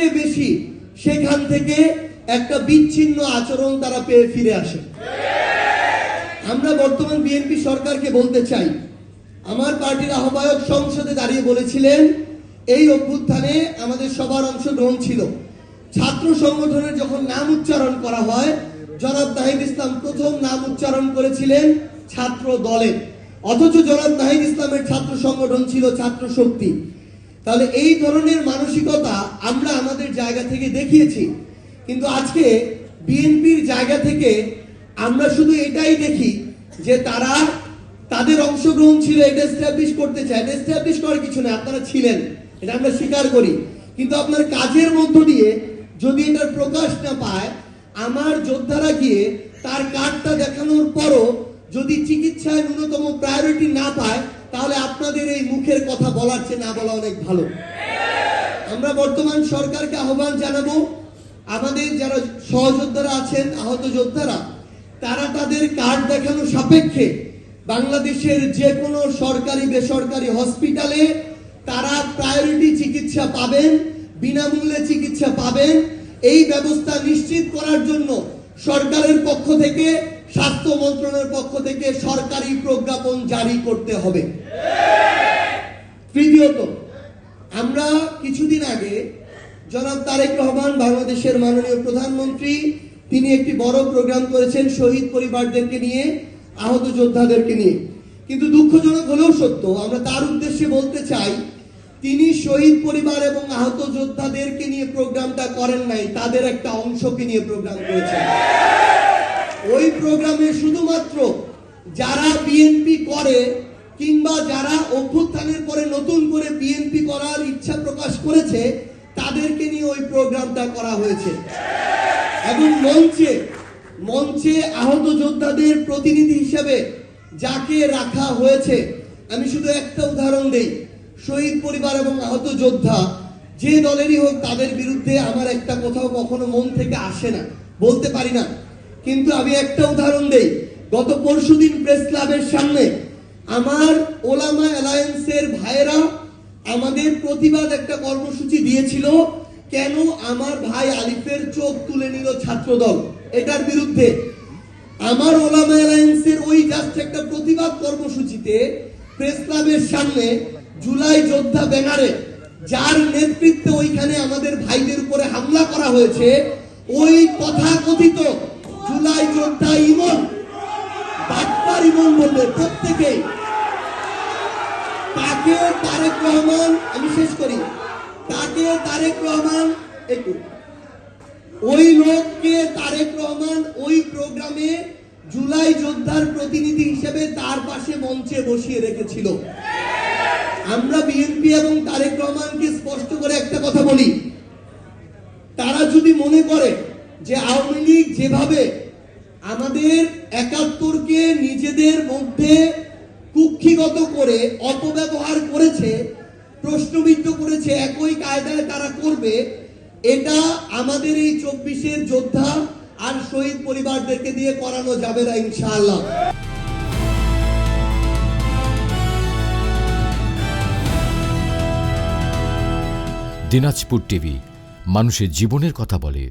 সবচেয়ে বেশি সেখান থেকে একটা বিচ্ছিন্ন আচরণ তারা পেয়ে ফিরে আসে। আমরা বর্তমান বিএনপি সরকারকে বলতে চাই, আমার পার্টির আহ্বায়ক সংসদে দাঁড়িয়ে বলেছিলেন এই অভ্যুত্থানে আমাদের সবার অংশগ্রহণ ছিল। ছাত্র সংগঠনের যখন নাম উচ্চারণ করা হয়, জনাব নাহিদ ইসলাম প্রথম নাম উচ্চারণ করেছিলেন ছাত্র দলের, অথচ জনাব নাহিদ ইসলামের ছাত্র সংগঠন ছিল ছাত্র শক্তি। তাহলে এই ধরনের মানসিকতা আমরা আমাদের জায়গা থেকে দেখিয়েছি, কিন্তু আজকে বিএনপির জায়গা থেকে আমরা শুধু এটাই দেখি যে তারা তাদের অংশগ্রহণ ছিল, এটা এস্টাবলিশ করতে চায়। এটা এস্টাবলিশ করার কিছু নেই, আপনারা ছিলেন, এটা আমরা স্বীকার করি, কিন্তু আপনার কাজের মধ্য দিয়ে যদি এটার প্রকাশ না পায়, আমার যোদ্ধারা গিয়ে তার কার্ডটা দেখানোর পরও যদি চিকিৎসায় ন্যূনতম প্রায়োরিটি না পায়, তাহলে আপনাদের এই মুখের কথা বলার চেয়ে না বলা অনেক ভালো। আমরা বর্তমান সরকারকে আহ্বান জানাবো, আমাদের যারা সহযোদ্ধারা আছেন, আহত যোদ্ধারা, তারা তাদের কার্ড দেখানো সাপেক্ষে বাংলাদেশের যে কোনো সরকারি বেসরকারি হসপিটালে তারা প্রায়োরিটি চিকিৎসা পাবেন, বিনামূল্যে চিকিৎসা পাবেন। এই ব্যবস্থা নিশ্চিত করার জন্য সরকারের পক্ষ থেকে, স্বাস্থ্য মন্ত্রণালয়ের পক্ষ থেকে সরকারি প্রজ্ঞাপন জারি করতে হবে। তৃতীয়ত, আমরা কিছুদিন আগে জনাব তারেক রহমান, বাংলাদেশের মাননীয় প্রধানমন্ত্রী, তিনি একটি বড় প্রোগ্রাম করেছেন শহীদ পরিবারদেরকে নিয়ে, আহত যোদ্ধাদেরকে নিয়ে। কিন্তু দুঃখজনক হলেও সত্য, আমরা তার উদ্দেশ্যে বলতে চাই, তিনি শহীদ পরিবার এবং আহত যোদ্ধাদেরকে নিয়ে প্রোগ্রামটা করেন নাই, তাদের একটা অংশকে নিয়ে প্রোগ্রাম করেছেন। ওই প্রোগ্রামে শুধুমাত্র যারা বিএনপি করে কিংবা যারা অভ্যুত্থানের পরে নতুন করে বিএনপি করার ইচ্ছা প্রকাশ করেছে, তাদেরকে নিয়ে ওই প্রোগ্রামটা করা হয়েছে। এবং মঞ্চে আহত যোদ্ধাদের প্রতিনিধি হিসেবে যাকে রাখা হয়েছে, আমি শুধু একটা উদাহরণ দেই, শহীদ পরিবার এবং আহত যোদ্ধা যে দলেরই হোক, তাদের বিরুদ্ধে আমার একটা কোথাও কখনো মন থেকে আসে না, বলতে পারি না, কিন্তু আমি একটা উদাহরণ দেই। গত পরশুদিন প্রেস ক্লাবের সামনে আমার ওলামা অ্যালায়েন্সের ভাইয়েরা আমাদের প্রতিবাদ একটা কর্মসূচি দিয়েছিল, কেন আমার ভাই আলিফের চোখ তুলে নিল ছাত্রদল, এটার বিরুদ্ধে। আমার ওলামা অ্যালায়েন্সের ওই জাস্ট একটা প্রতিবাদ কর্মসূচিতে প্রেস ক্লাবের সামনে জুলাই যোদ্ধা ব্যানারে, যার নেতৃত্বে ওইখানে আমাদের ভাইদের উপরে হামলা করা হয়েছে, ওই তথাকথিত জুলাই যোদ্ধা ইমন, বাটপার ইমন বলবে প্রত্যেকেই, তাকে তারেক রহমান, আমি শেষ করি, তাকে তারেক রহমান, ওই লোককে তারেক রহমান ওই প্রোগ্রামে জুলাই যোদ্ধার প্রতিনিধি হিসেবে তার পাশে মঞ্চে বসিয়ে রেখেছিল। আমরা বিএনপি এবং তারেক রহমানকে স্পষ্ট করে একটা কথা বলি, তারা যদি মনে করে যে আওয়ামী লীগ যেভাবে আমাদের ৭১কে নিজেদের মধ্যে কুক্ষিগত করে অপব্যবহার করেছে, প্রশ্নবিদ্ধ করেছে, একই কায়দায় তারা করবে, এটা আমাদের এই ২৪-এর যোদ্ধা আর শহীদ পরিবারদেরকে দিয়ে করানো যাবে না ইনশাআল্লাহ। দিনাজপুর টিভি, মানুষের জীবনের কথা বলে।